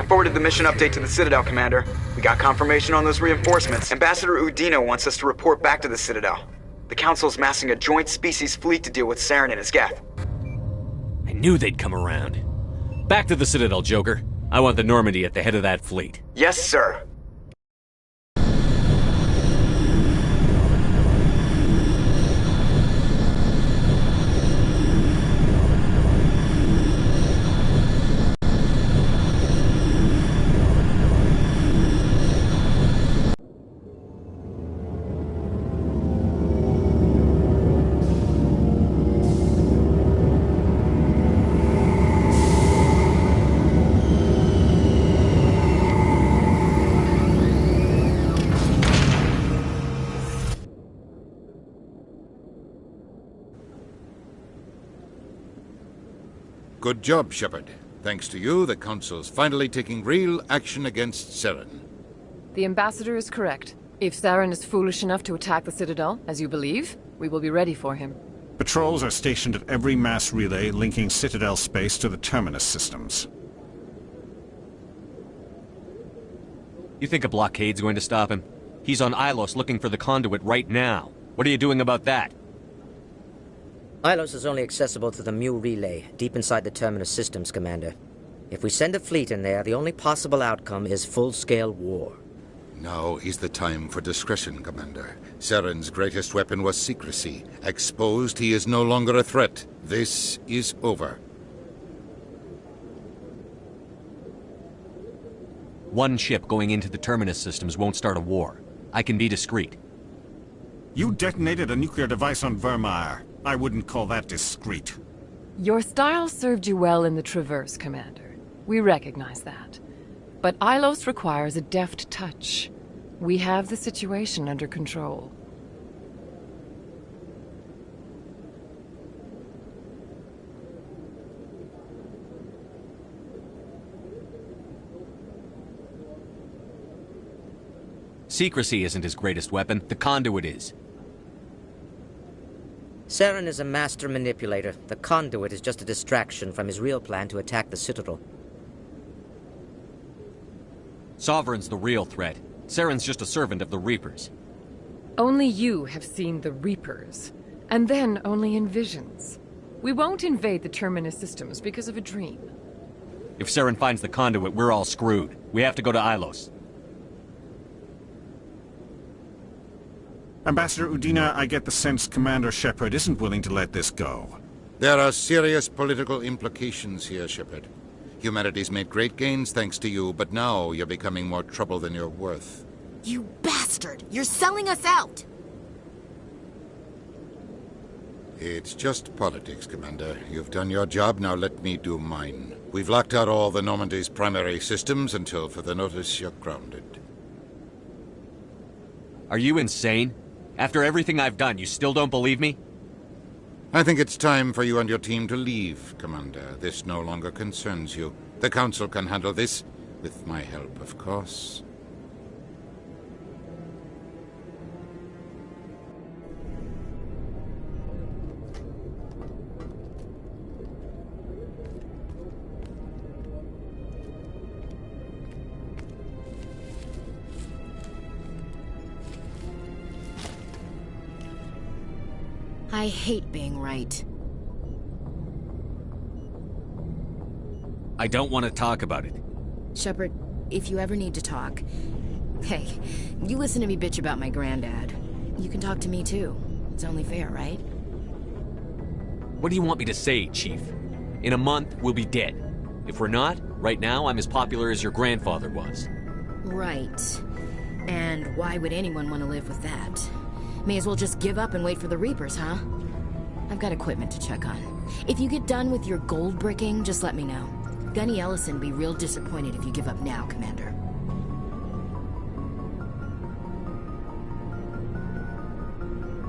forwarded the mission update to the Citadel, Commander. We got confirmation on those reinforcements. Ambassador Udina wants us to report back to the Citadel. The Council's massing a joint species fleet to deal with Saren and his Geth. I knew they'd come around. Back to the Citadel, Joker. I want the Normandy at the head of that fleet. Yes, sir. Good job, Shepard. Thanks to you, the Council's finally taking real action against Saren. The Ambassador is correct. If Saren is foolish enough to attack the Citadel, as you believe, we will be ready for him. Patrols are stationed at every mass relay linking Citadel space to the Terminus systems. You think a blockade's going to stop him? He's on Ilos looking for the conduit right now. What are you doing about that? Ilos is only accessible to the Mu relay, deep inside the Terminus systems, Commander. If we send a fleet in there, the only possible outcome is full-scale war. Now is the time for discretion, Commander. Saren's greatest weapon was secrecy. Exposed, he is no longer a threat. This is over. One ship going into the Terminus systems won't start a war. I can be discreet. You detonated a nuclear device on Vermeer. I wouldn't call that discreet. Your style served you well in the Traverse, Commander. We recognize that. But Ilos requires a deft touch. We have the situation under control. Secrecy isn't his greatest weapon. The conduit is. Saren is a master manipulator. The conduit is just a distraction from his real plan to attack the Citadel. Sovereign's the real threat. Saren's just a servant of the Reapers. Only you have seen the Reapers, and then only in visions. We won't invade the Terminus systems because of a dream. If Saren finds the conduit, we're all screwed. We have to go to Ilos. Ambassador Udina, I get the sense Commander Shepard isn't willing to let this go. There are serious political implications here, Shepard. Humanity's made great gains thanks to you, but now you're becoming more trouble than you're worth. You bastard! You're selling us out! It's just politics, Commander. You've done your job, now let me do mine. We've locked out all the Normandy's primary systems until further notice you're grounded. Are you insane? After everything I've done, you still don't believe me? I think it's time for you and your team to leave, Commander. This no longer concerns you. The Council can handle this, with my help, of course. I hate being right. I don't want to talk about it. Shepard, if you ever need to talk... Hey, you listen to me bitch about my granddad. You can talk to me too. It's only fair, right? What do you want me to say, Chief? In a month, we'll be dead. If we're not, right now I'm as popular as your grandfather was. Right. And why would anyone want to live with that? May as well just give up and wait for the Reapers, huh? I've got equipment to check on. If you get done with your gold bricking, just let me know. Gunny Ellison will be real disappointed if you give up now, Commander.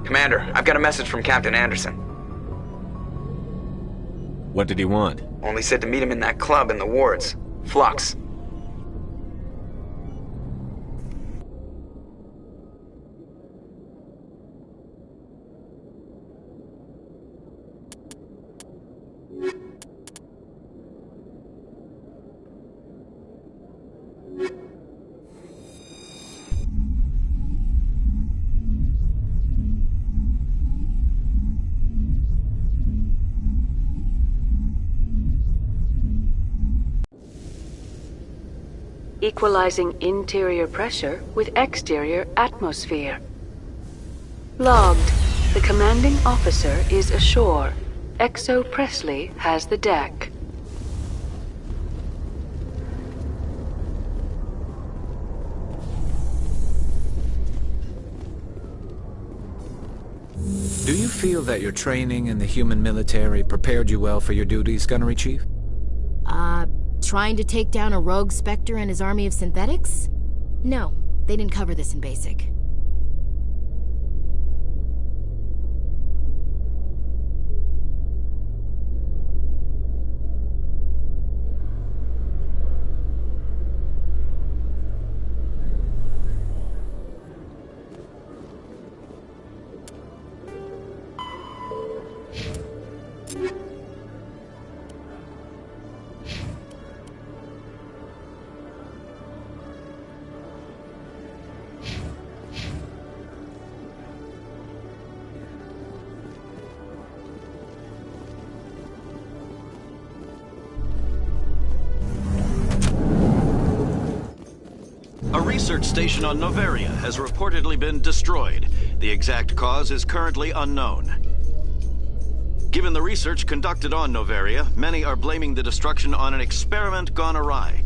Commander, I've got a message from Captain Anderson. What did he want? Only said to meet him in that club in the wards. Flux. equalizing interior pressure with exterior atmosphere. Logged. The commanding officer is ashore. Exo Presley has the deck. Do you feel that your training in the human military prepared you well for your duties, Gunnery Chief? Trying to take down a rogue Spectre and his army of synthetics? No, they didn't cover this in basic. A research station on Noveria has reportedly been destroyed. The exact cause is currently unknown. Given the research conducted on Noveria, many are blaming the destruction on an experiment gone awry.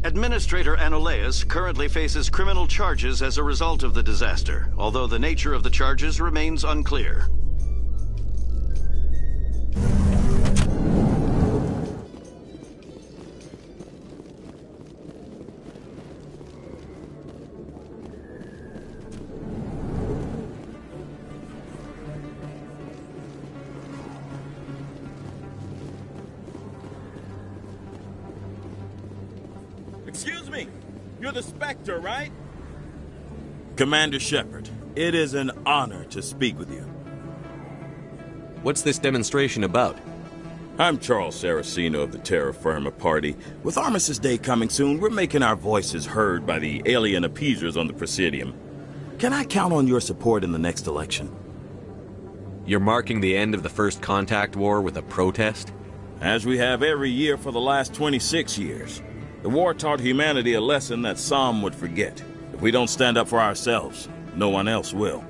Administrator Anoleus currently faces criminal charges as a result of the disaster, although the nature of the charges remains unclear. Excuse me, you're the Spectre, right? Commander Shepard, it is an honor to speak with you. What's this demonstration about? I'm Charles Saraceno of the Terra Firma Party. With Armistice Day coming soon, we're making our voices heard by the alien appeasers on the Presidium. Can I count on your support in the next election? You're marking the end of the First Contact War with a protest? As we have every year for the last 26 years. The war taught humanity a lesson that some would forget. If we don't stand up for ourselves, no one else will.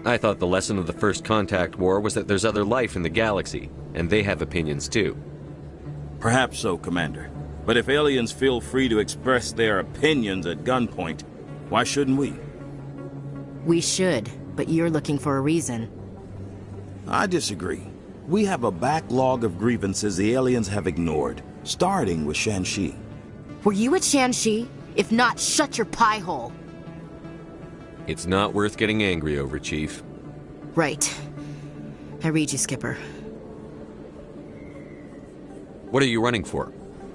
I thought the lesson of the First Contact War was that there's other life in the galaxy, and they have opinions too. Perhaps so, Commander. But if aliens feel free to express their opinions at gunpoint, why shouldn't we? We should, but you're looking for a reason. I disagree. We have a backlog of grievances the aliens have ignored, starting with Shanxi. Were you at Shanxi? If not, shut your pie hole. It's not worth getting angry over, Chief. Right. I read you, Skipper. What are you running for?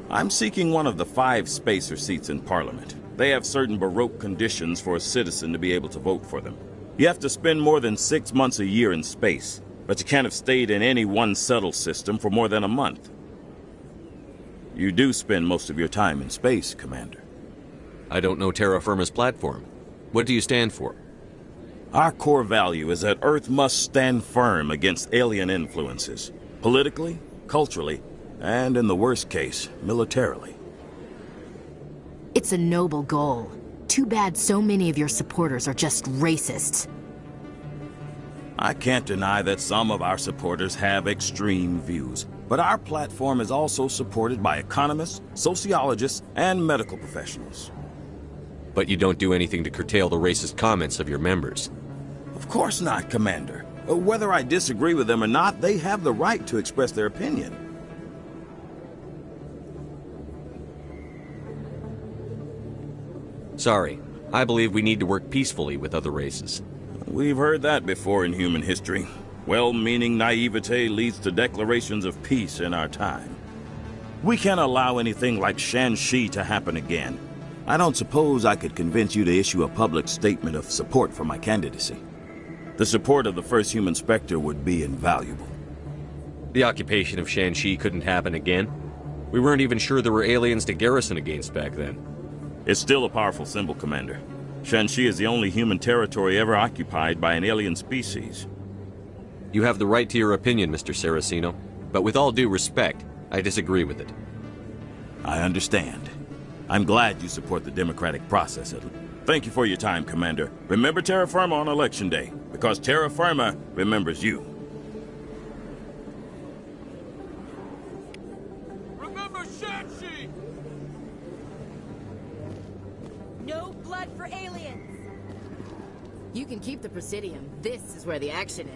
I'm seeking one of the 5 spacer seats in Parliament. They have certain Baroque conditions for a citizen to be able to vote for them. You have to spend more than 6 months a year in space, but you can't have stayed in any one settled system for more than a month. You do spend most of your time in space, Commander. I don't know Terra Firma's platform. What do you stand for? Our core value is that Earth must stand firm against alien influences. Politically, culturally, and in the worst case, militarily. It's a noble goal. Too bad so many of your supporters are just racists. I can't deny that some of our supporters have extreme views. But our platform is also supported by economists, sociologists, and medical professionals. But you don't do anything to curtail the racist comments of your members. Of course not, Commander. Whether I disagree with them or not, they have the right to express their opinion. Sorry. I believe we need to work peacefully with other races. We've heard that before in human history. Well-meaning naivete leads to declarations of peace in our time. We can't allow anything like Shanxi to happen again. I don't suppose I could convince you to issue a public statement of support for my candidacy. The support of the first human Spectre would be invaluable. The occupation of Shanxi couldn't happen again. We weren't even sure there were aliens to garrison against back then. It's still a powerful symbol, Commander. Shanxi is the only human territory ever occupied by an alien species. You have the right to your opinion, Mr. Saraceno, but with all due respect, I disagree with it. I understand. I'm glad you support the democratic process. Thank you for your time, Commander. Remember Terra Firma on Election Day, because Terra Firma remembers you. Remember Shanshi! No blood for aliens! You can keep the Presidium. This is where the action is.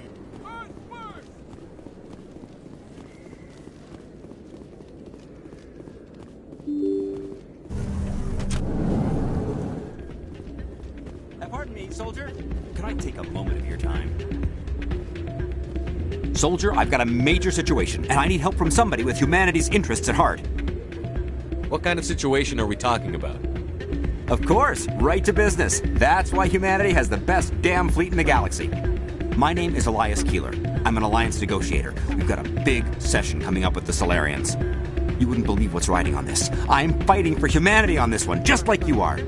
Pardon me, soldier. Could I take a moment of your time? Soldier, I've got a major situation, and I need help from somebody with humanity's interests at heart. What kind of situation are we talking about? Of course, right to business. That's why humanity has the best damn fleet in the galaxy. My name is Elias Keeler. I'm an alliance negotiator. We've got a big session coming up with the Solarians. You wouldn't believe what's riding on this. I'm fighting for humanity on this one, just like you are.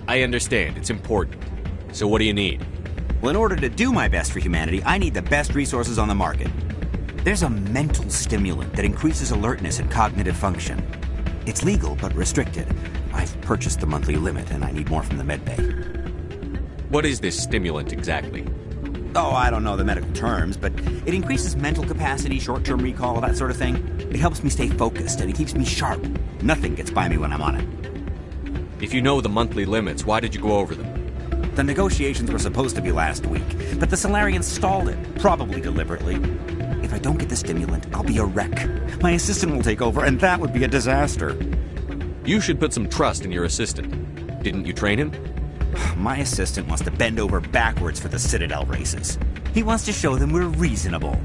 I understand. It's important. So what do you need? Well, in order to do my best for humanity, I need the best resources on the market. There's a mental stimulant that increases alertness and cognitive function. It's legal, but restricted. I've purchased the monthly limit, and I need more from the medbay. What is this stimulant exactly? Oh, I don't know the medical terms, but it increases mental capacity, short-term recall, that sort of thing. It helps me stay focused, and it keeps me sharp. Nothing gets by me when I'm on it. If you know the monthly limits, why did you go over them? The negotiations were supposed to be last week, but the Solarians stalled it, probably deliberately. If I don't get the stimulant, I'll be a wreck. My assistant will take over, and that would be a disaster. You should put some trust in your assistant. Didn't you train him? My assistant wants to bend over backwards for the Citadel races. He wants to show them we're reasonable.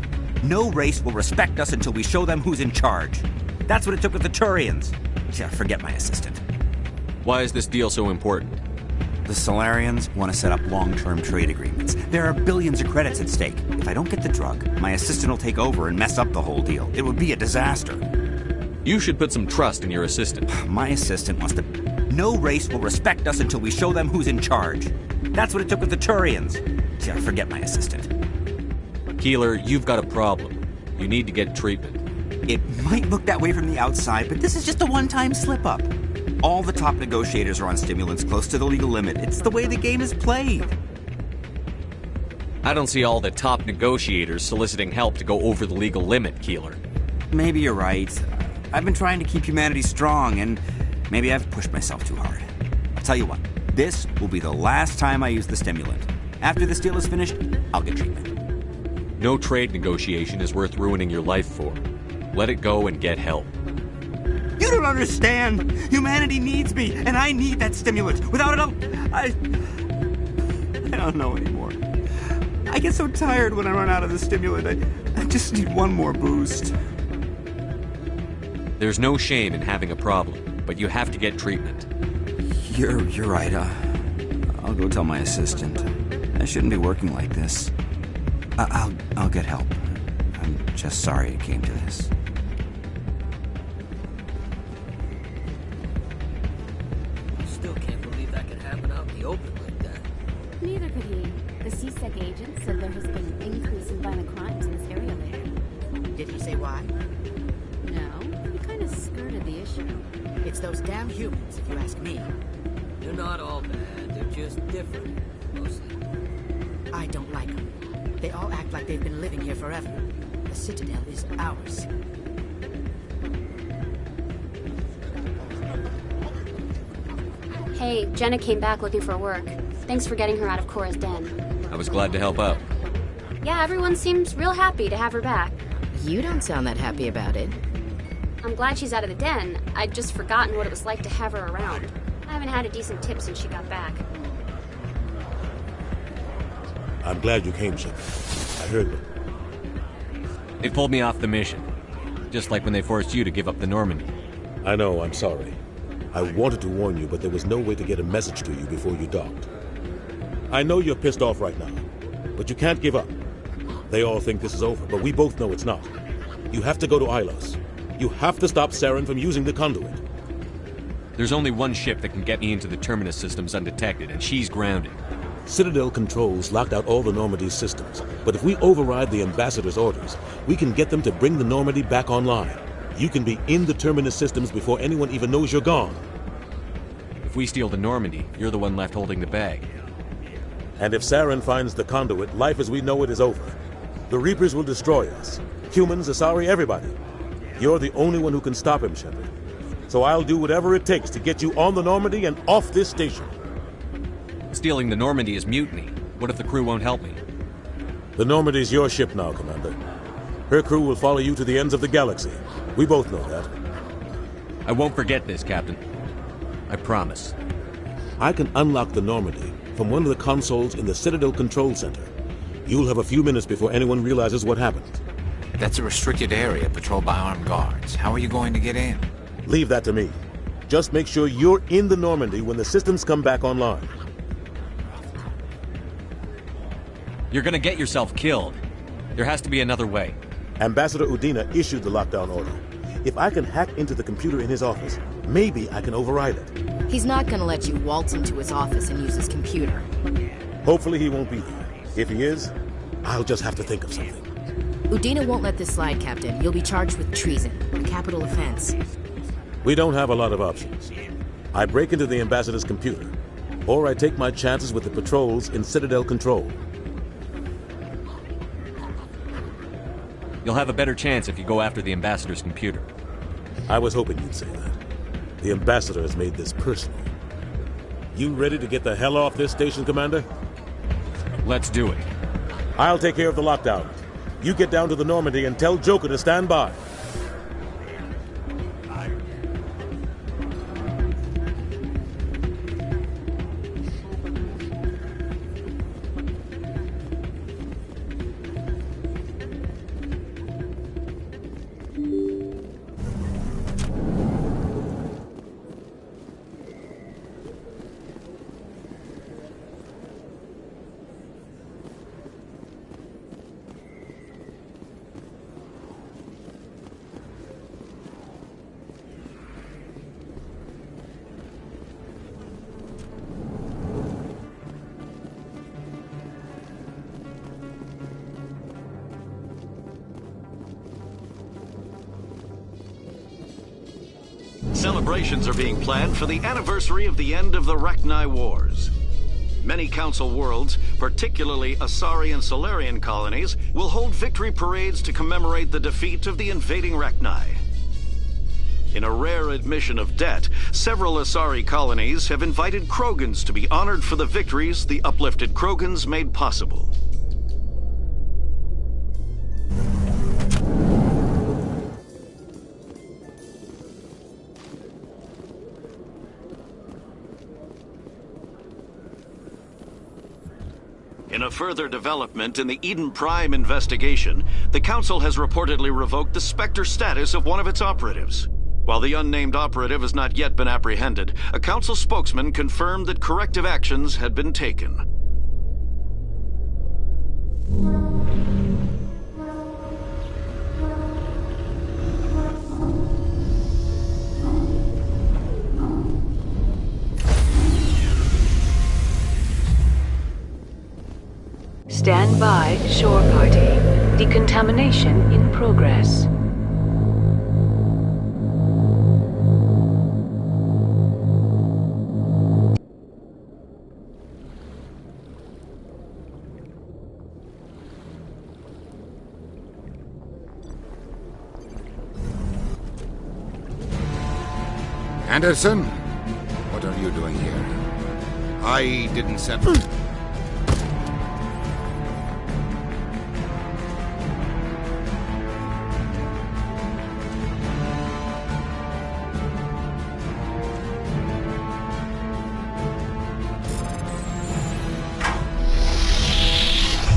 No race will respect us until we show them who's in charge. That's what it took with the Turians. Yeah, forget my assistant. Why is this deal so important? The Solarians want to set up long-term trade agreements. There are billions of credits at stake. If I don't get the drug, my assistant will take over and mess up the whole deal. It would be a disaster. You should put some trust in your assistant. My assistant wants to... No race will respect us until we show them who's in charge. That's what it took with the Turians. Yeah, forget my assistant. Keeler, you've got a problem. You need to get treatment. It might look that way from the outside, but this is just a one-time slip-up. All the top negotiators are on stimulants close to the legal limit. It's the way the game is played. I don't see all the top negotiators soliciting help to go over the legal limit, Keeler. Maybe you're right. I've been trying to keep humanity strong, and maybe I've pushed myself too hard. I'll tell you what, this will be the last time I use the stimulant. After this deal is finished, I'll get treatment. No trade negotiation is worth ruining your life for. Let it go and get help. You don't understand! Humanity needs me, and I need that stimulant. Without it, I don't know anymore. I get so tired when I run out of the stimulant. I just need one more boost. There's no shame in having a problem, but you have to get treatment. You're right. I'll go tell my assistant. I shouldn't be working like this. I'll get help. I'm just sorry it came to this. Still can't believe that could happen out in the open like that. Neither could he. The CSEC agent said there has been an increase in violent crimes in this area lately. Did he say why? No, he kind of skirted the issue. It's those damn humans, if you ask me. They're not all bad. They're just different, mostly. I don't like them. They all act like they've been living here forever. The Citadel is ours. Hey, Jenna came back looking for work. Thanks for getting her out of Cora's den. I was glad to help out. Yeah, everyone seems real happy to have her back. You don't sound that happy about it. I'm glad she's out of the den. I'd just forgotten what it was like to have her around. I haven't had a decent tip since she got back. I'm glad you came, Shepard. I heard them. They pulled me off the mission. Just like when they forced you to give up the Normandy. I know, I'm sorry. I wanted to warn you, but there was no way to get a message to you before you docked. I know you're pissed off right now, but you can't give up. They all think this is over, but we both know it's not. You have to go to Ilos. You have to stop Saren from using the conduit. There's only one ship that can get me into the Terminus systems undetected, and she's grounded. Citadel controls locked out all the Normandy's systems, but if we override the Ambassador's orders, we can get them to bring the Normandy back online. You can be in the Terminus systems before anyone even knows you're gone. If we steal the Normandy, you're the one left holding the bag. And if Saren finds the conduit, life as we know it is over. The Reapers will destroy us. Humans, Asari, everybody. You're the only one who can stop him, Shepard. So I'll do whatever it takes to get you on the Normandy and off this station. Stealing the Normandy is mutiny. What if the crew won't help me? The Normandy's your ship now, Commander. Her crew will follow you to the ends of the galaxy. We both know that. I won't forget this, Captain. I promise. I can unlock the Normandy from one of the consoles in the Citadel Control Center. You'll have a few minutes before anyone realizes what happened. That's a restricted area patrolled by armed guards. How are you going to get in? Leave that to me. Just make sure you're in the Normandy when the systems come back online. You're gonna get yourself killed. There has to be another way. Ambassador Udina issued the lockdown order. If I can hack into the computer in his office, maybe I can override it. He's not gonna let you waltz into his office and use his computer. Hopefully he won't be there. If he is, I'll just have to think of something. Udina won't let this slide, Captain. You'll be charged with treason, a capital offense. We don't have a lot of options. I break into the Ambassador's computer, or I take my chances with the patrols in Citadel Control. You'll have a better chance if you go after the Ambassador's computer. I was hoping you'd say that. The Ambassador has made this personal. You ready to get the hell off this station, Commander? Let's do it. I'll take care of the lockdown. You get down to the Normandy and tell Joker to stand by. Celebrations are being planned for the anniversary of the end of the Rachni Wars. Many Council worlds, particularly Asari and Solarian colonies, will hold victory parades to commemorate the defeat of the invading Rachni. In a rare admission of debt, several Asari colonies have invited Krogans to be honored for the victories the uplifted Krogans made possible. In a further development in the Eden Prime investigation, the Council has reportedly revoked the Spectre status of one of its operatives. While the unnamed operative has not yet been apprehended, a Council spokesman confirmed that corrective actions had been taken. Stand by, shore party. Decontamination in progress. Anderson? What are you doing here? I didn't send...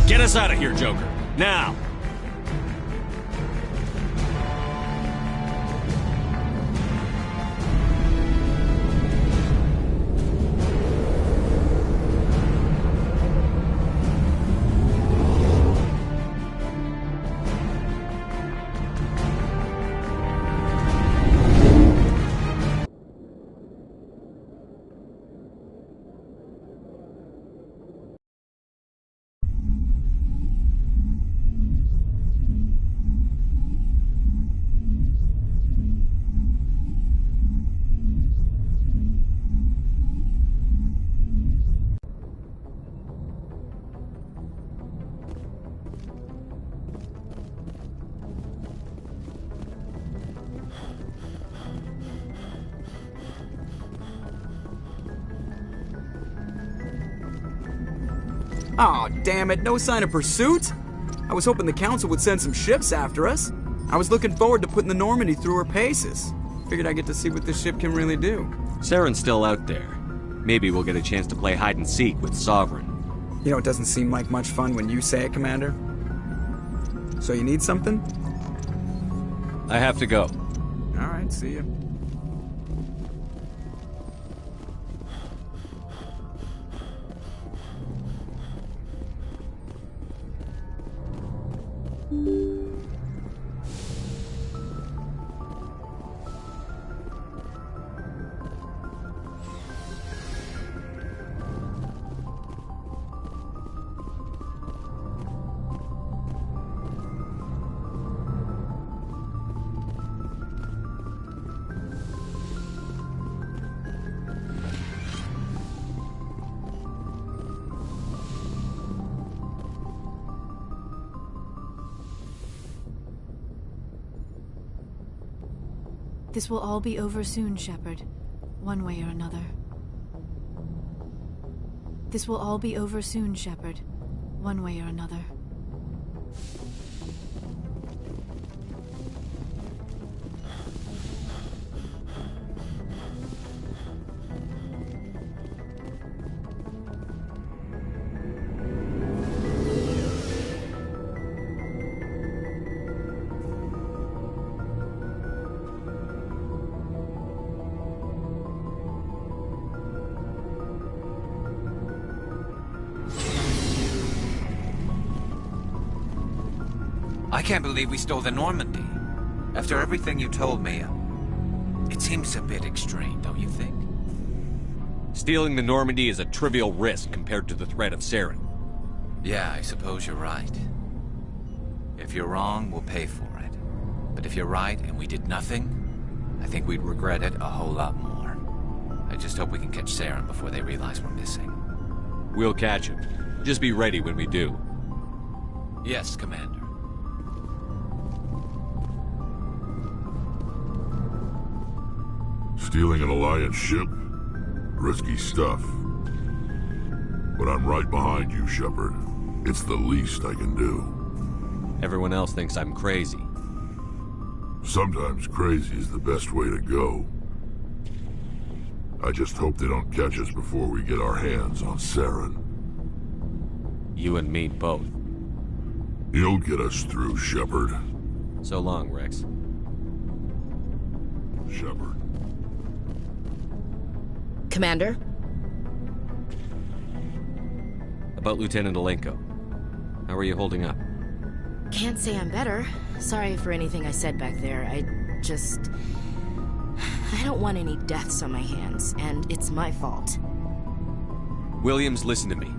Get us out of here, Joker. Now! Aw, damn it, no sign of pursuit? I was hoping the Council would send some ships after us. I was looking forward to putting the Normandy through her paces. Figured I'd get to see what this ship can really do. Saren's still out there. Maybe we'll get a chance to play hide and seek with Sovereign. You know, it doesn't seem like much fun when you say it, Commander. So you need something? I have to go. Alright, see ya. This will all be over soon, Shepard. One way or another. This will all be over soon, Shepard. One way or another. I can't believe we stole the Normandy. After everything you told me, it seems a bit extreme, don't you think? Stealing the Normandy is a trivial risk compared to the threat of Saren. Yeah, I suppose you're right. If you're wrong, we'll pay for it. But if you're right and we did nothing, I think we'd regret it a whole lot more. I just hope we can catch Saren before they realize we're missing. We'll catch him. Just be ready when we do. Yes, Commander. Stealing an Alliance ship? Risky stuff. But I'm right behind you, Shepard. It's the least I can do. Everyone else thinks I'm crazy. Sometimes crazy is the best way to go. I just hope they don't catch us before we get our hands on Saren. You and me both. You'll get us through, Shepard. So long, Rex. Shepard. Commander? About Lieutenant Alenko. How are you holding up? Can't say I'm better. Sorry for anything I said back there. I don't want any deaths on my hands, and it's my fault. Williams, listen to me.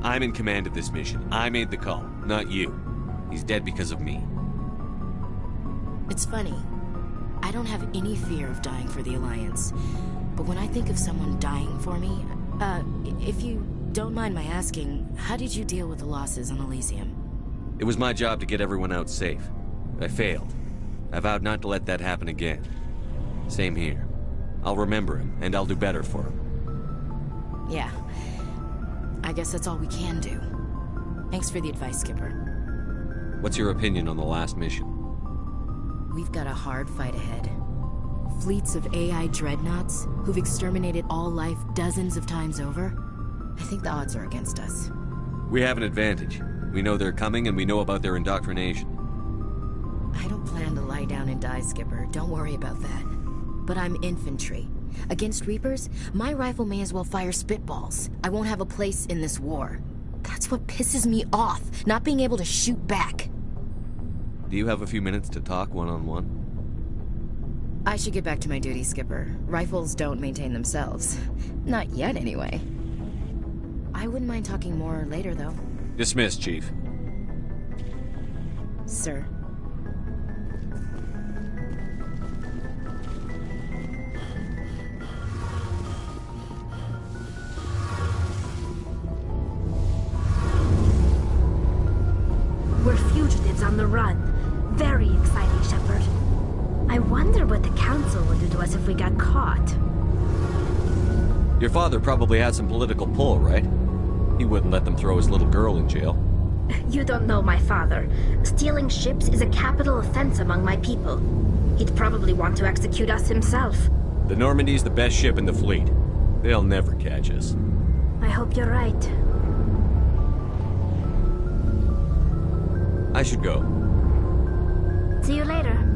I'm in command of this mission. I made the call, not you. He's dead because of me. It's funny. I don't have any fear of dying for the Alliance. But when I think of someone dying for me, if you don't mind my asking, how did you deal with the losses on Elysium? It was my job to get everyone out safe. I failed. I vowed not to let that happen again. Same here. I'll remember him, and I'll do better for him. Yeah. I guess that's all we can do. Thanks for the advice, Skipper. What's your opinion on the last mission? We've got a hard fight ahead. Fleets of AI dreadnoughts who've exterminated all life dozens of times over. I think the odds are against us. We have an advantage. We know they're coming and we know about their indoctrination. I don't plan to lie down and die, Skipper. Don't worry about that. But I'm infantry. Against Reapers, my rifle may as well fire spitballs. I won't have a place in this war. That's what pisses me off, not being able to shoot back. Do you have a few minutes to talk one-on-one? I should get back to my duty, Skipper. Rifles don't maintain themselves. Not yet, anyway. I wouldn't mind talking more later, though. Dismissed, Chief. Sir. We're fugitives on the run. Very exciting, Shepard. I wonder what the Council would do to us if we got caught. Your father probably had some political pull, right? He wouldn't let them throw his little girl in jail. You don't know my father. Stealing ships is a capital offense among my people. He'd probably want to execute us himself. The Normandy's the best ship in the fleet. They'll never catch us. I hope you're right. I should go. See you later.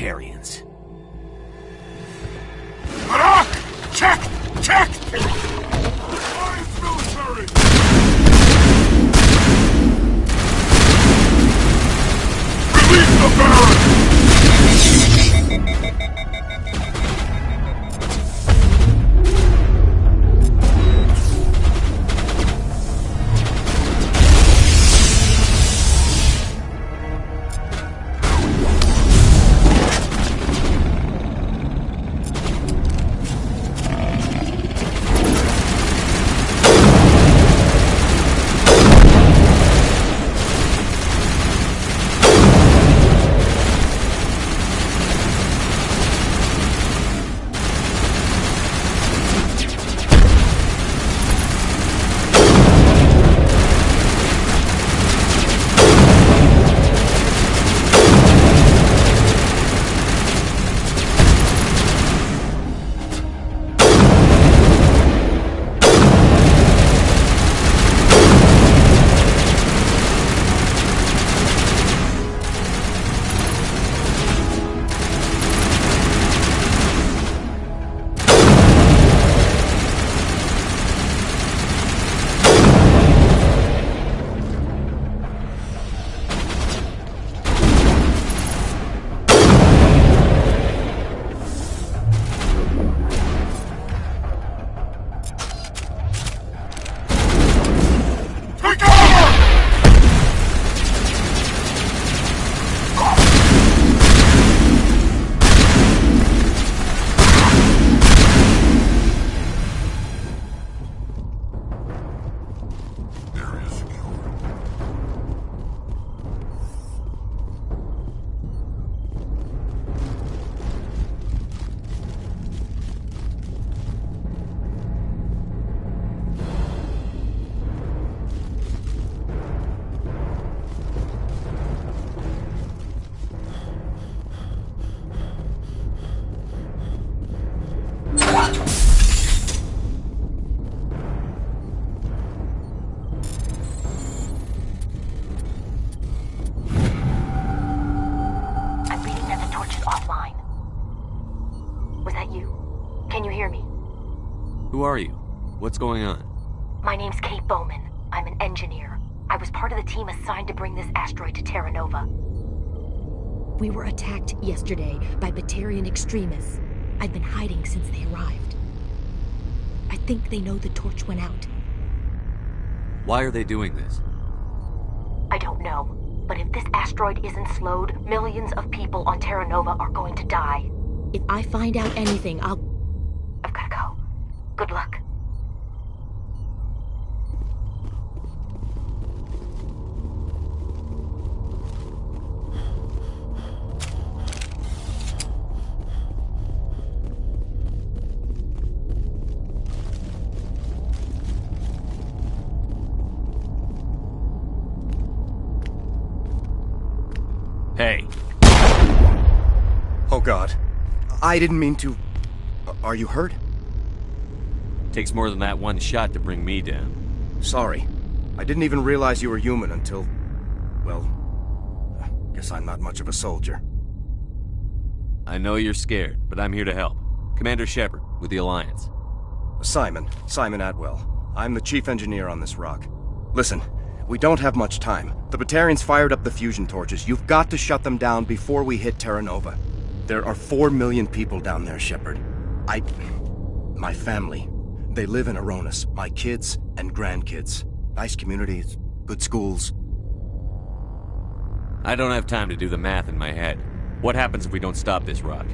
Batarians. Check! Check! Alliance military! Release the Baron! Who are you? What's going on? My name's Kate Bowman. I'm an engineer. I was part of the team assigned to bring this asteroid to Terra Nova. We were attacked yesterday by Batarian extremists. I've been hiding since they arrived. I think they know the torch went out. Why are they doing this? I don't know. But if this asteroid isn't slowed, millions of people on Terra Nova are going to die. If I find out anything, I've gotta go. Good luck. Hey. Oh God. I didn't mean to... Are you hurt? Takes more than that one shot to bring me down. Sorry. I didn't even realize you were human until... Well... guess I'm not much of a soldier. I know you're scared, but I'm here to help. Commander Shepard, with the Alliance. Simon Atwell. I'm the chief engineer on this rock. Listen, we don't have much time. The Batarians fired up the fusion torches. You've got to shut them down before we hit Terra Nova. There are 4 million people down there, Shepard. My family, they live in Aronis. My kids and grandkids. Nice communities, good schools. I don't have time to do the math in my head. What happens if we don't stop this rock?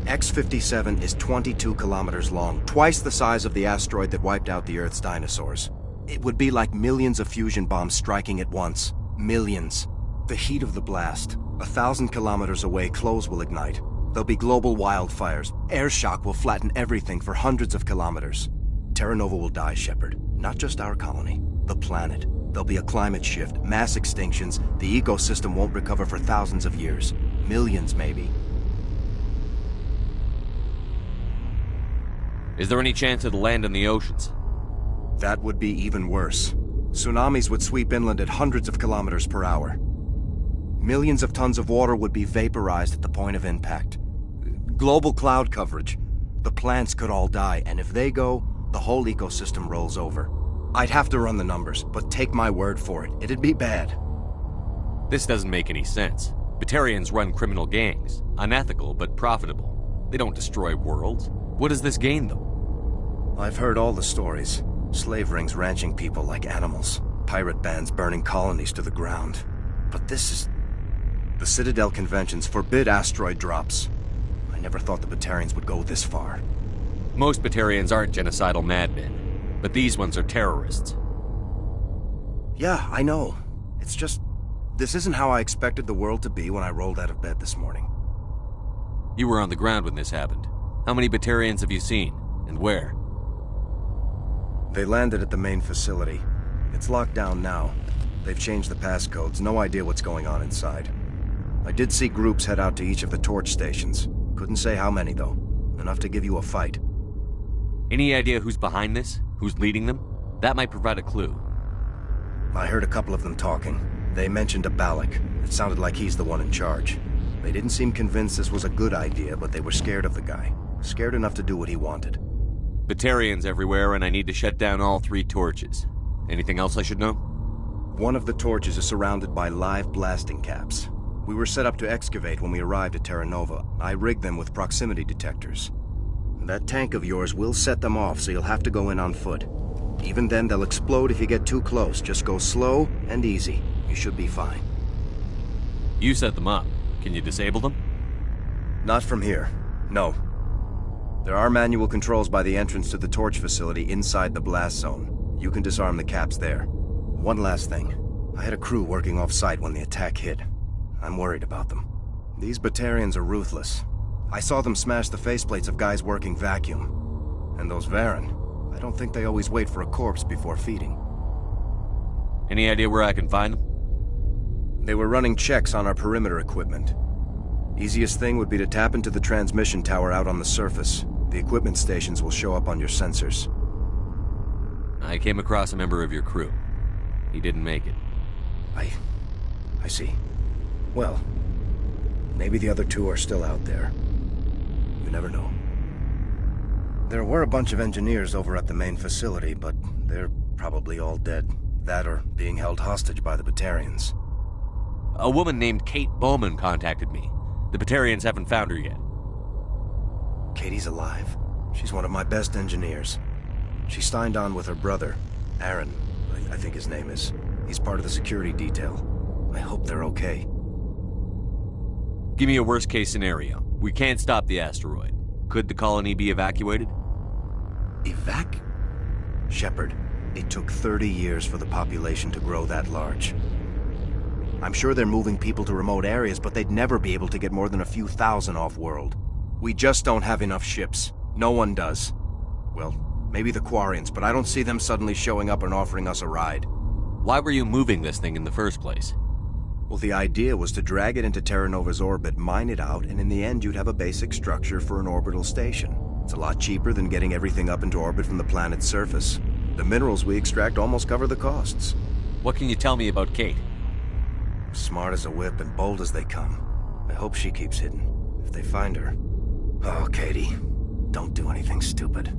X-57 is 22 kilometers long, twice the size of the asteroid that wiped out the Earth's dinosaurs. It would be like millions of fusion bombs striking at once. Millions. The heat of the blast. 1,000 kilometers away, clothes will ignite. There'll be global wildfires. Air shock will flatten everything for hundreds of kilometers. Terra Nova will die, Shepard. Not just our colony. The planet. There'll be a climate shift, mass extinctions. The ecosystem won't recover for thousands of years. Millions, maybe. Is there any chance it'll land in the oceans? That would be even worse. Tsunamis would sweep inland at hundreds of kilometers per hour. Millions of tons of water would be vaporized at the point of impact. Global cloud coverage. The plants could all die, and if they go, the whole ecosystem rolls over. I'd have to run the numbers, but take my word for it, it'd be bad. This doesn't make any sense. Batarians run criminal gangs. Unethical, but profitable. They don't destroy worlds. What does this gain them? I've heard all the stories. Slave rings ranching people like animals. Pirate bands burning colonies to the ground. But this is... The Citadel conventions forbid asteroid drops. I never thought the Batarians would go this far. Most Batarians aren't genocidal madmen, but these ones are terrorists. Yeah, I know. It's just... This isn't how I expected the world to be when I rolled out of bed this morning. You were on the ground when this happened. How many Batarians have you seen, and where? They landed at the main facility. It's locked down now. They've changed the passcodes, no idea what's going on inside. I did see groups head out to each of the torch stations. Couldn't say how many, though. Enough to give you a fight. Any idea who's behind this? Who's leading them? That might provide a clue. I heard a couple of them talking. They mentioned a Balak. It sounded like he's the one in charge. They didn't seem convinced this was a good idea, but they were scared of the guy. Scared enough to do what he wanted. Batarians everywhere, and I need to shut down all 3 torches. Anything else I should know? One of the torches is surrounded by live blasting caps. We were set up to excavate when we arrived at Terra Nova. I rigged them with proximity detectors. That tank of yours will set them off, so you'll have to go in on foot. Even then, they'll explode if you get too close. Just go slow and easy. You should be fine. You set them up. Can you disable them? Not from here. No. There are manual controls by the entrance to the torch facility inside the blast zone. You can disarm the caps there. One last thing. I had a crew working off-site when the attack hit. I'm worried about them. These Batarians are ruthless. I saw them smash the faceplates of guys working vacuum. And those Varen, I don't think they always wait for a corpse before feeding. Any idea where I can find them? They were running checks on our perimeter equipment. Easiest thing would be to tap into the transmission tower out on the surface. The equipment stations will show up on your sensors. I came across a member of your crew. He didn't make it. I see. Well, maybe the other 2 are still out there. You never know. There were a bunch of engineers over at the main facility, but they're probably all dead. That or being held hostage by the Batarians. A woman named Kate Bowman contacted me. The Batarians haven't found her yet. Katie's alive. She's one of my best engineers. She signed on with her brother, Aaron, I think his name is. He's part of the security detail. I hope they're okay. Give me a worst-case scenario. We can't stop the asteroid. Could the colony be evacuated? Shepard, it took 30 years for the population to grow that large. I'm sure they're moving people to remote areas, but they'd never be able to get more than a few thousand off-world. We just don't have enough ships. No one does. Well, maybe the Quarians, but I don't see them suddenly showing up and offering us a ride. Why were you moving this thing in the first place? Well, the idea was to drag it into Terra Nova's orbit, mine it out, and in the end you'd have a basic structure for an orbital station. It's a lot cheaper than getting everything up into orbit from the planet's surface. The minerals we extract almost cover the costs. What can you tell me about Kate? Smart as a whip and bold as they come. I hope she keeps hidden. If they find her... Oh, Katie, don't do anything stupid.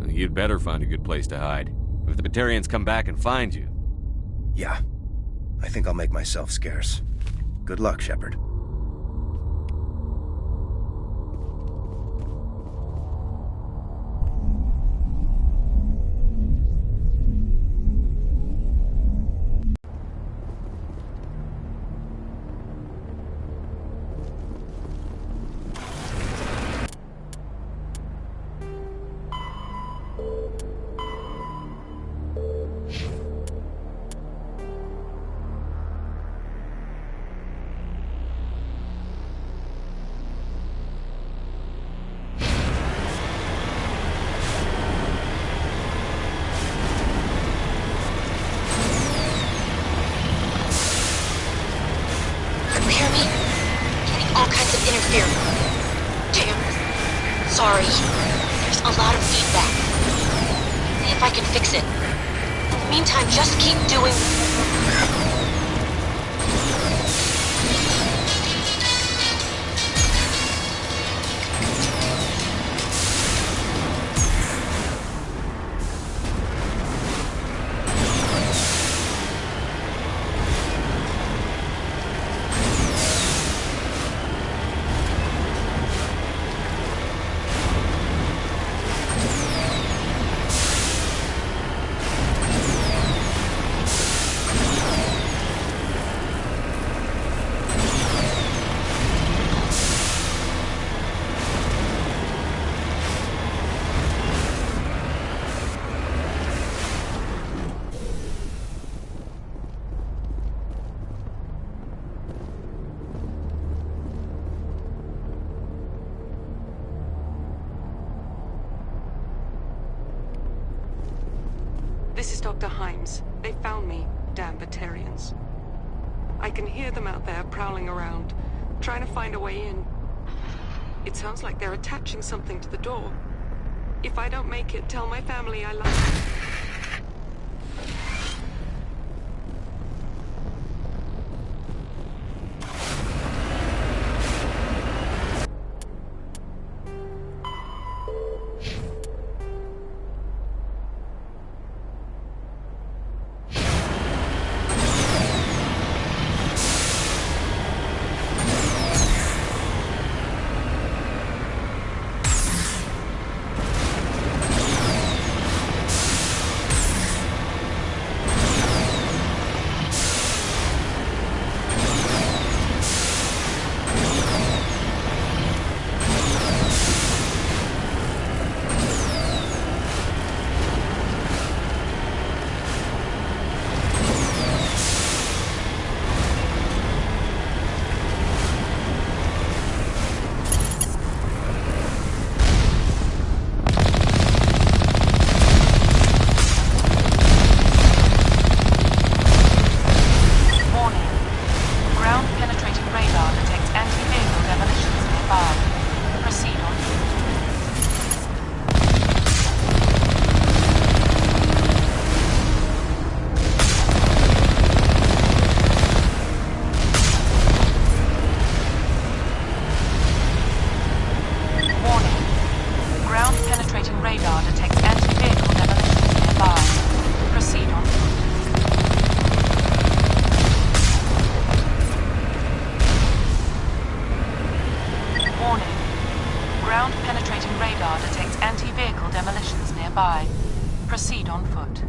You'd better find a good place to hide. If the Batarians come back and find you... Yeah. I think I'll make myself scarce. Good luck, Shepard. Sorry. There's a lot of feedback. See if I can fix it. In the meantime, just keep doing... Dr. Himes. They found me, damn Batarians. I can hear them out there prowling around, trying to find a way in. It sounds like they're attaching something to the door. If I don't make it, tell my family I love them. Proceed on foot.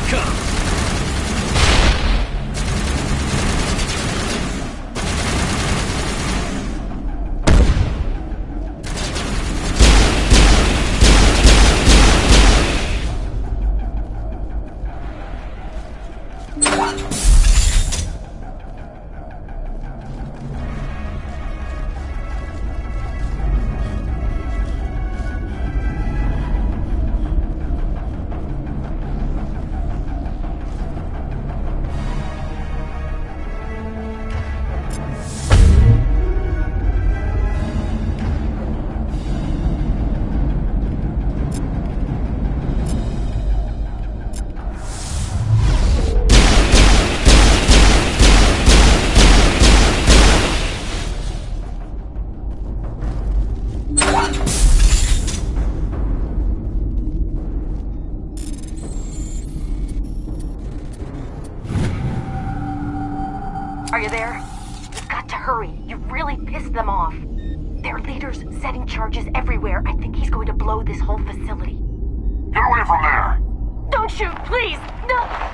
come! Are you there? You've got to hurry. You've really pissed them off. Their leader's setting charges everywhere. I think he's going to blow this whole facility. Get away from there! Don't shoot, please! No!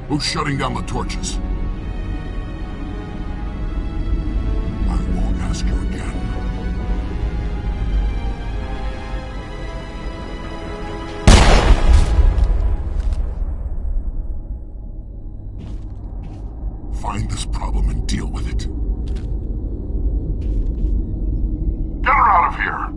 Who's shutting down the torches? I won't ask you again. Find this problem and deal with it. Get her out of here!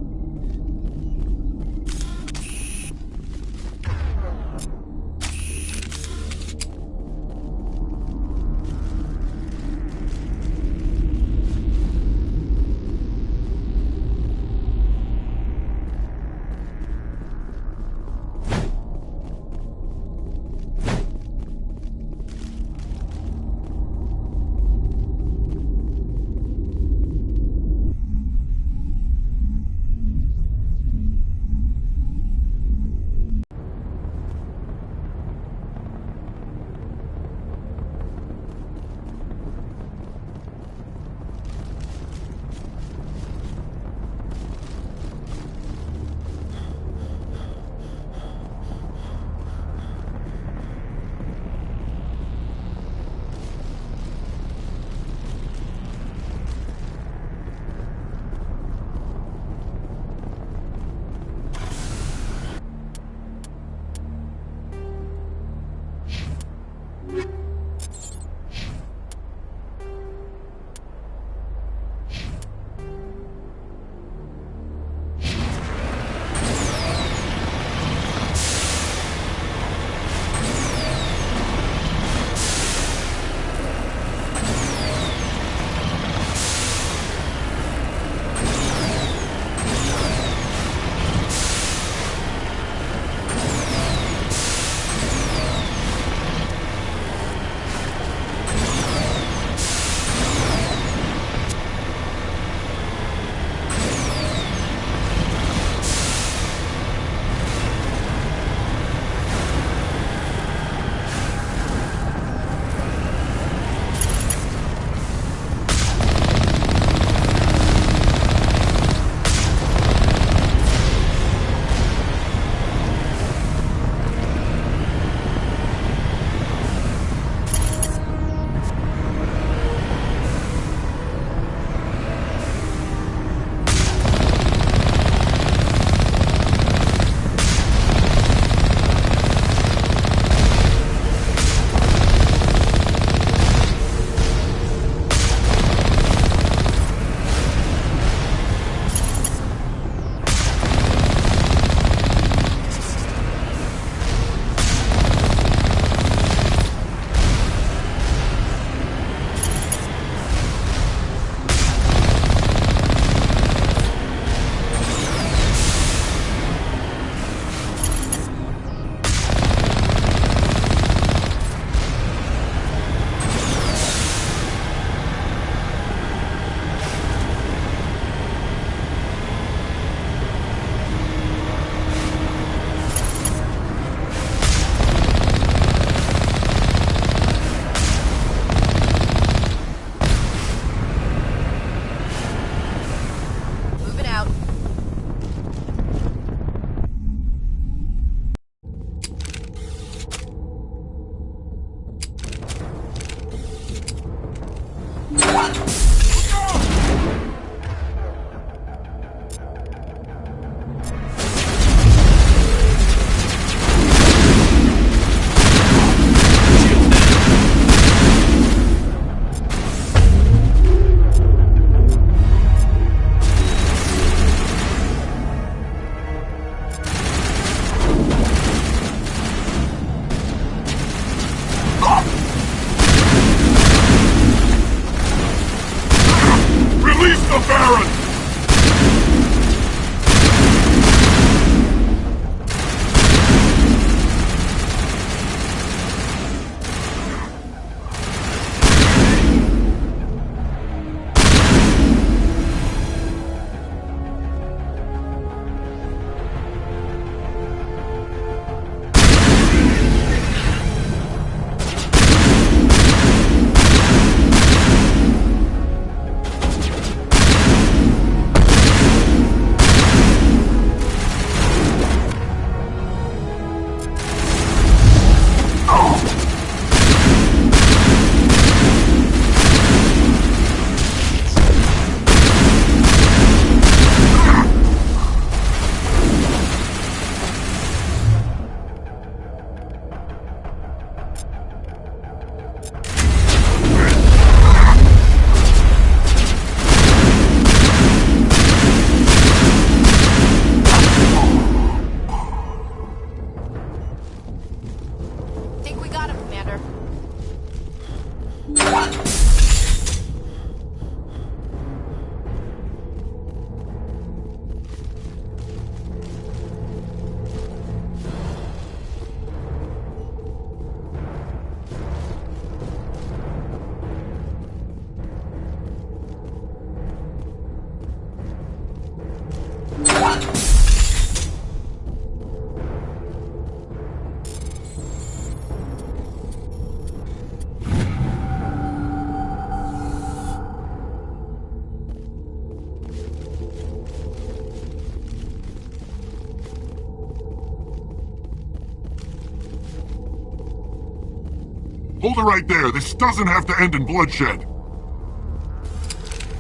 Hold it right there. This doesn't have to end in bloodshed.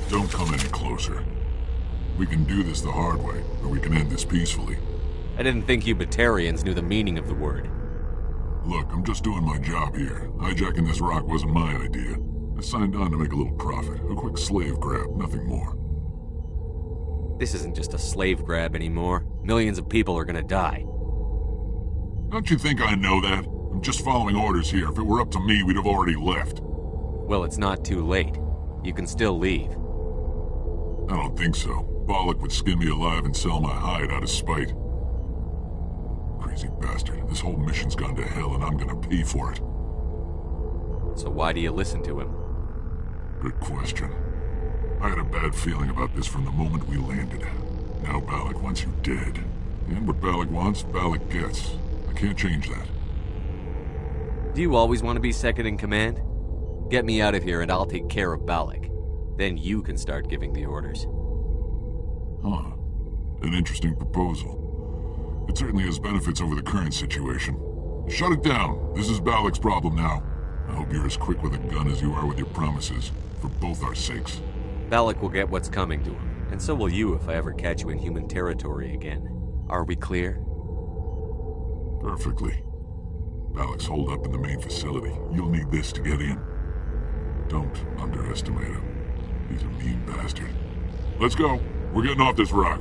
Don't come any closer. We can do this the hard way, or we can end this peacefully. I didn't think you Batarians knew the meaning of the word. Look, I'm just doing my job here. Hijacking this rock wasn't my idea. I signed on to make a little profit. A quick slave grab, nothing more. This isn't just a slave grab anymore. Millions of people are gonna die. Don't you think I know that? I'm just following orders here. If it were up to me, we'd have already left. Well, it's not too late. You can still leave. I don't think so. Balak would skin me alive and sell my hide out of spite. Crazy bastard. This whole mission's gone to hell and I'm gonna pay for it. So why do you listen to him? Good question. I had a bad feeling about this from the moment we landed. Now Balak wants you dead. And what Balak wants, Balak gets. I can't change that. Do you always want to be second in command? Get me out of here and I'll take care of Balak. Then you can start giving the orders. Huh. An interesting proposal. It certainly has benefits over the current situation. Shut it down. This is Balak's problem now. I hope you're as quick with a gun as you are with your promises, for both our sakes. Balak will get what's coming to him, and so will you if I ever catch you in human territory again. Are we clear? Perfectly. Balak's holed up in the main facility. You'll need this to get in. Don't underestimate him. He's a mean bastard. Let's go. We're getting off this rock.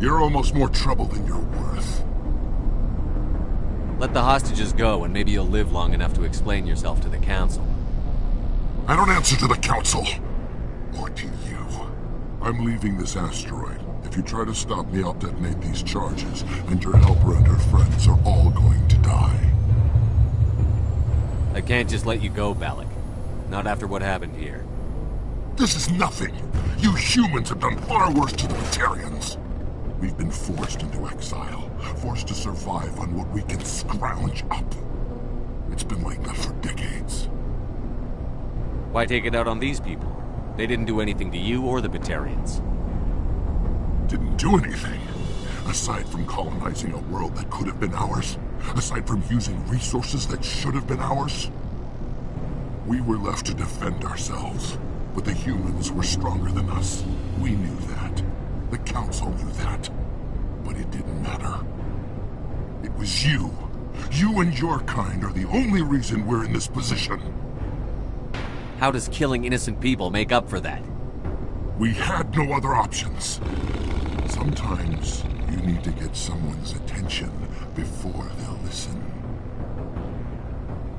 You're almost more trouble than you're worth. Let the hostages go, and maybe you'll live long enough to explain yourself to the Council. I don't answer to the Council. Or to you. I'm leaving this asteroid. If you try to stop me, I'll detonate these charges, and your helper and her friends are all going to die. I can't just let you go, Balak. Not after what happened here. This is nothing. You humans have done far worse to the Batarians. We've been forced into exile, forced to survive on what we can scrounge up. It's been like that for decades. Why take it out on these people? They didn't do anything to you or the Batarians. Didn't do anything. Aside from colonizing a world that could have been ours. Aside from using resources that should have been ours. We were left to defend ourselves. But the humans were stronger than us. We knew that. The Council knew that. But it didn't matter. It was you. You and your kind are the only reason we're in this position. How does killing innocent people make up for that? We had no other options. Sometimes you need to get someone's attention before they'll listen.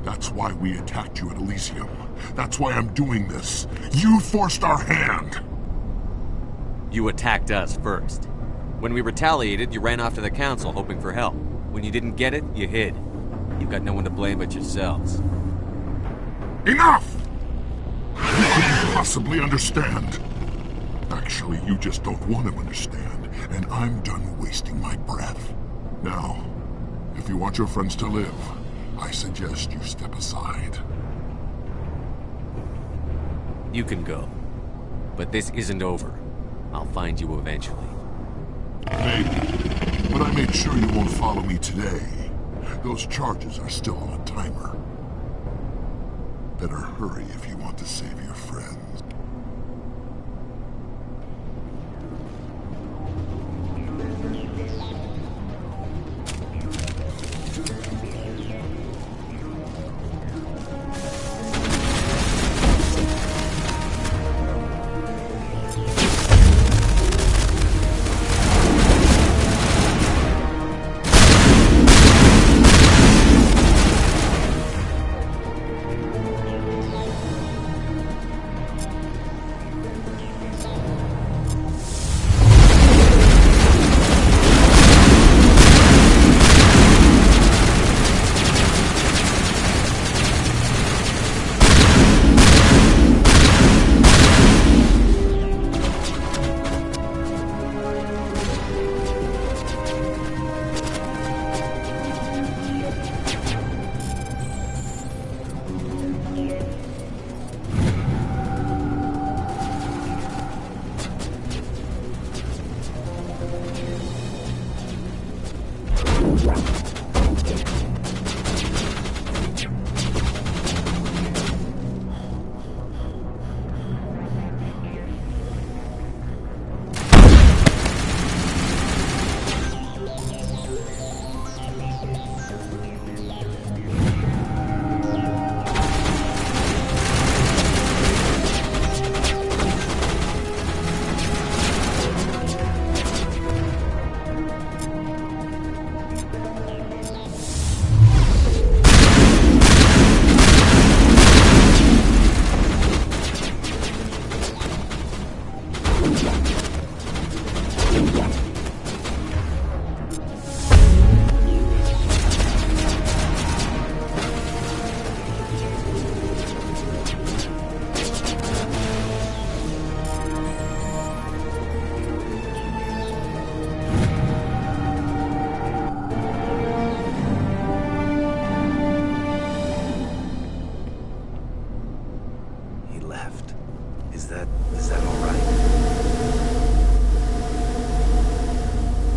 That's why we attacked you at Elysium. That's why I'm doing this. You forced our hand! You attacked us first. When we retaliated, you ran off to the Council hoping for help. When you didn't get it, you hid. You've got no one to blame but yourselves. Enough! You couldn't possibly understand. Actually, you just don't want to understand, and I'm done wasting my breath. Now, if you want your friends to live, I suggest you step aside. You can go. But this isn't over. I'll find you eventually. Maybe. But I made sure you won't follow me today. Those charges are still on a timer. Better hurry if you want to save your friends.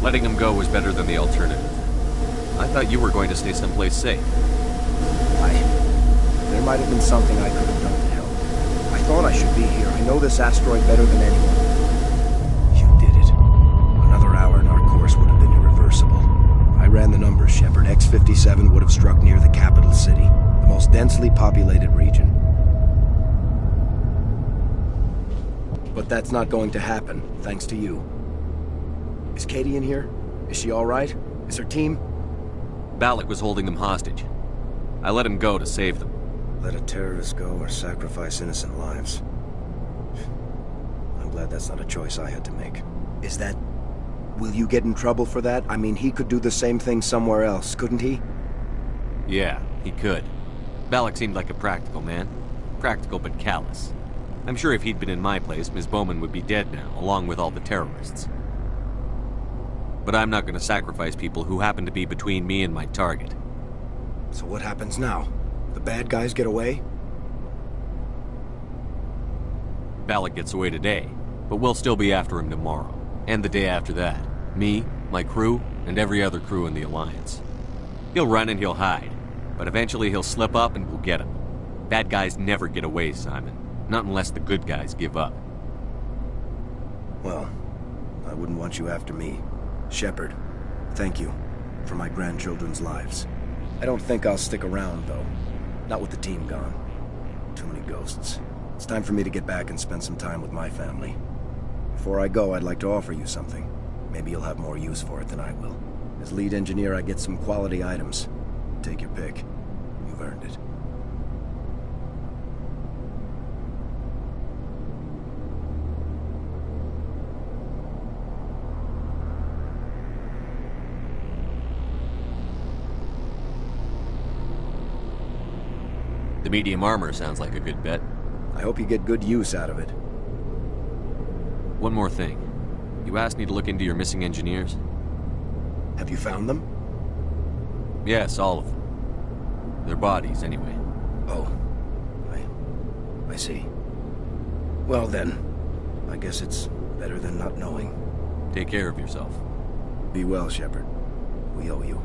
Letting him go was better than the alternative. I thought you were going to stay someplace safe. There might have been something I could have done to help. I thought I should be here. I know this asteroid better than anyone. You did it. Another hour and our course would have been irreversible. I ran the numbers, Shepard. X-57 would have struck near the capital city, the most densely populated region. But that's not going to happen, thanks to you. Is Katie in here? Is she all right? Is her team? Balak was holding them hostage. I let him go to save them. Let a terrorist go or sacrifice innocent lives. I'm glad that's not a choice I had to make. Is that... Will you get in trouble for that? I mean, he could do the same thing somewhere else, couldn't he? Yeah, he could. Balak seemed like a practical man. Practical but callous. I'm sure if he'd been in my place, Ms. Bowman would be dead now, along with all the terrorists. But I'm not going to sacrifice people who happen to be between me and my target. So what happens now? The bad guys get away? Balak gets away today, but we'll still be after him tomorrow. And the day after that. Me, my crew, and every other crew in the Alliance. He'll run and he'll hide, but eventually he'll slip up and we'll get him. Bad guys never get away, Simon. Not unless the good guys give up. Well, I wouldn't want you after me. Shepard, thank you for my grandchildren's lives. I don't think I'll stick around, though. Not with the team gone. Too many ghosts. It's time for me to get back and spend some time with my family. Before I go, I'd like to offer you something. Maybe you'll have more use for it than I will. As lead engineer, I get some quality items. Take your pick. You've earned it. The medium armor sounds like a good bet. I hope you get good use out of it. One more thing. You asked me to look into your missing engineers? Have you found them? Yes, all of them. Their bodies, anyway. Oh. I see. Well then, I guess it's better than not knowing. Take care of yourself. Be well, Shepard. We owe you.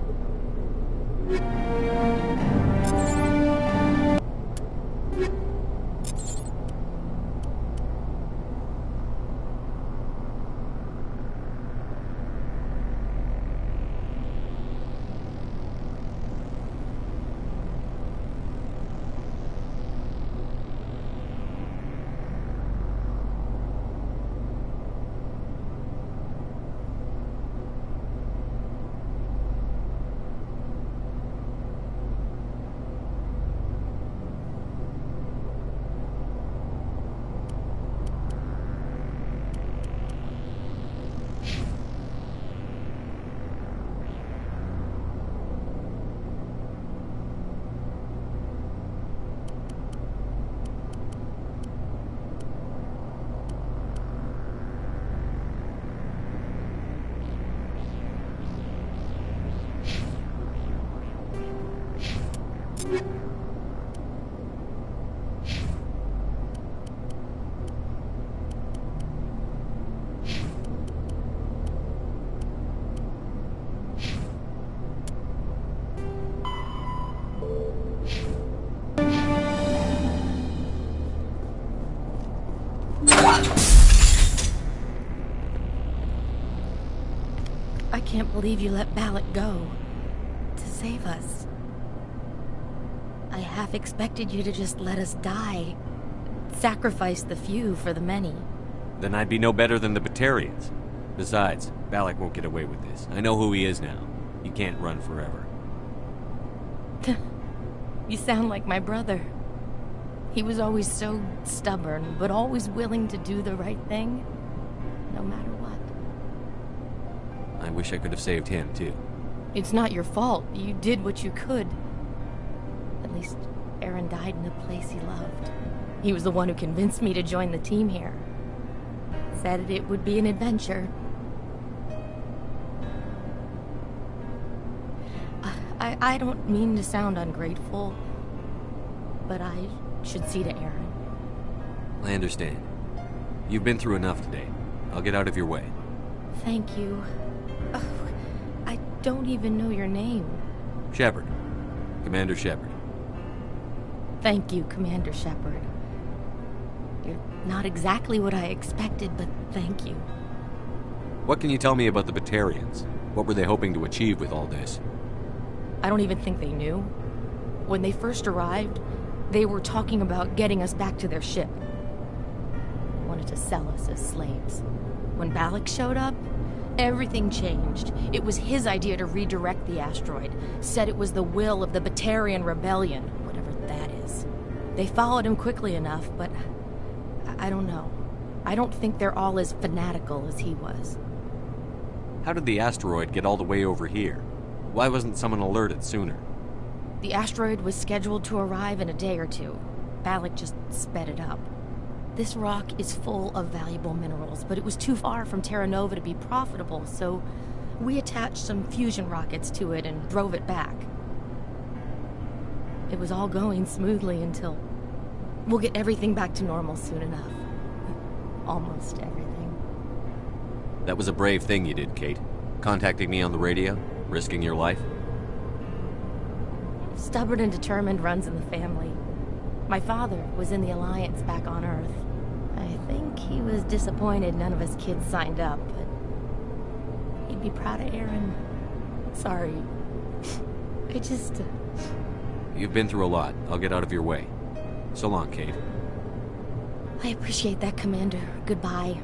I can't believe you let Balak go. To save us. I half expected you to just let us die. Sacrifice the few for the many. Then I'd be no better than the Batarians. Besides, Balak won't get away with this. I know who he is now. He can't run forever. You sound like my brother. He was always so stubborn, but always willing to do the right thing, no matter what. I wish I could have saved him, too. It's not your fault. You did what you could. At least, Aaron died in a place he loved. He was the one who convinced me to join the team here. Said it would be an adventure. I don't mean to sound ungrateful, but I should see to Aaron. I understand. You've been through enough today. I'll get out of your way. Thank you. Oh, I don't even know your name. Shepard. Commander Shepard. Thank you, Commander Shepard. You're not exactly what I expected, but thank you. What can you tell me about the Batarians? What were they hoping to achieve with all this? I don't even think they knew. When they first arrived, they were talking about getting us back to their ship. Wanted to sell us as slaves. When Balak showed up, Everything changed. It was his idea to redirect the asteroid. Said it was the will of the Batarian Rebellion, whatever that is. They followed him quickly enough, but I don't know. I don't think they're all as fanatical as he was. How did the asteroid get all the way over here? Why wasn't someone alerted sooner? The asteroid was scheduled to arrive in a day or two. Balak just sped it up. This rock is full of valuable minerals, but it was too far from Terra Nova to be profitable, so we attached some fusion rockets to it and drove it back. It was all going smoothly until... We'll get everything back to normal soon enough. Almost everything. That was a brave thing you did, Kate. Contacting me on the radio, risking your life. Stubborn and determined runs in the family. My father was in the Alliance back on Earth. I think he was disappointed none of us kids signed up, but he'd be proud of Aaron. Sorry. I just... You've been through a lot. I'll get out of your way. So long, Kate. I appreciate that, Commander. Goodbye.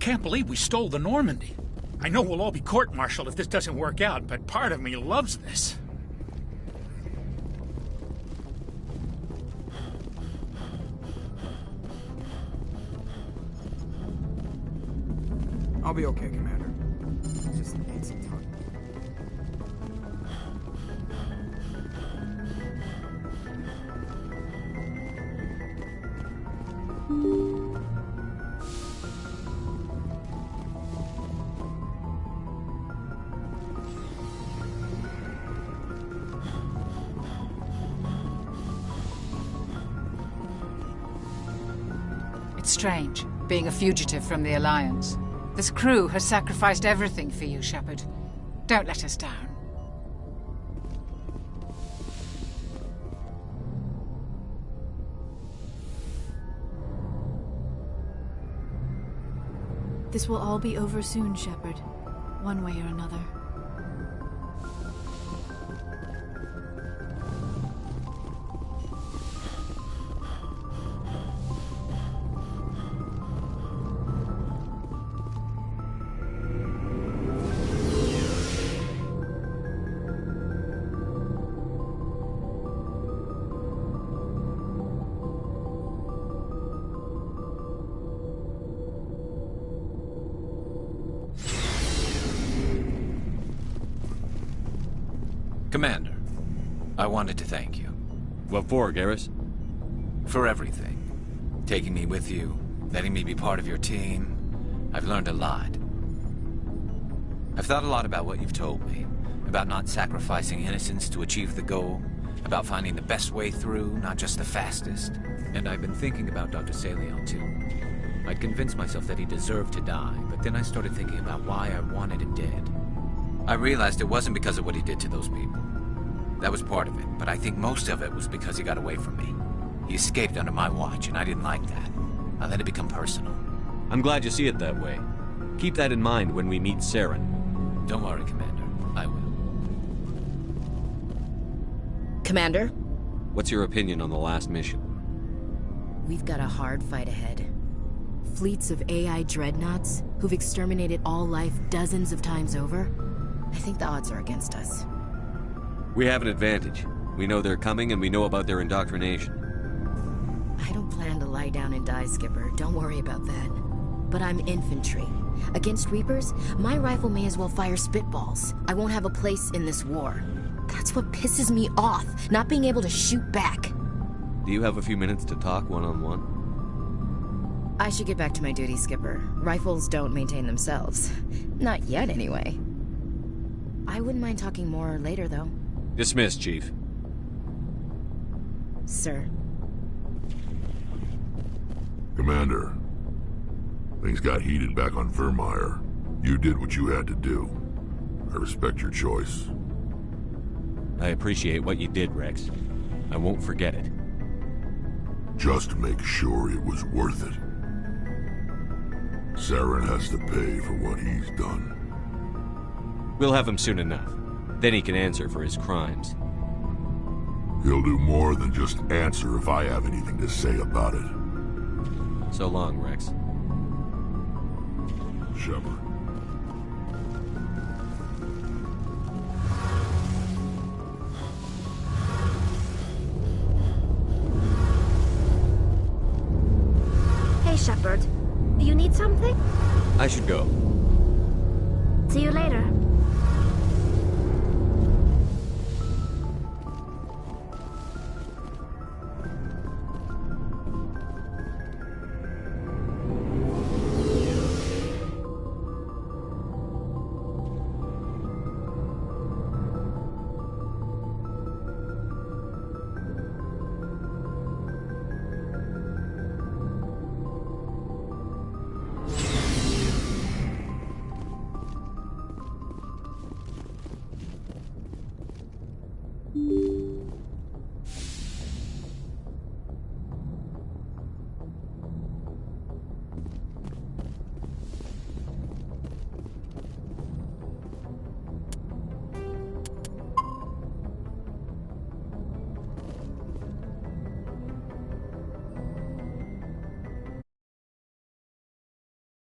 can't believe we stole the Normandy. I know we'll all be court-martialed if this doesn't work out, but part of me loves this. I'll be okay, Commander. Just need some time. It's strange, being a fugitive from the Alliance. This crew has sacrificed everything for you, Shepard. Don't let us down. This will all be over soon, Shepard. One way or another. Commander, I wanted to thank you. What for, Garrus? For everything. Taking me with you, letting me be part of your team. I've learned a lot. I've thought a lot about what you've told me. About not sacrificing innocence to achieve the goal. About finding the best way through, not just the fastest. And I've been thinking about Dr. Saleon, too. I'd convinced myself that he deserved to die, but then I started thinking about why I wanted him dead. I realized it wasn't because of what he did to those people. That was part of it, but I think most of it was because he got away from me. He escaped under my watch, and I didn't like that. I let it become personal. I'm glad you see it that way. Keep that in mind when we meet Saren. Don't worry, Commander. I will. Commander? What's your opinion on the last mission? We've got a hard fight ahead. Fleets of AI dreadnoughts who've exterminated all life dozens of times over. I think the odds are against us. We have an advantage. We know they're coming and we know about their indoctrination. I don't plan to lie down and die, Skipper. Don't worry about that. But I'm infantry. Against Reapers, my rifle may as well fire spitballs. I won't have a place in this war. That's what pisses me off, not being able to shoot back. Do you have a few minutes to talk one-on-one? I should get back to my duty, Skipper. Rifles don't maintain themselves. Not yet, anyway. I wouldn't mind talking more later, though. Dismissed, Chief. Sir. Commander, things got heated back on Vermeer. You did what you had to do. I respect your choice. I appreciate what you did, Rex. I won't forget it. Just make sure it was worth it. Saren has to pay for what he's done. We'll have him soon enough. Then he can answer for his crimes. He'll do more than just answer if I have anything to say about it. So long, Rex. Shepard. Hey, Shepard. You need something? I should go. See you later.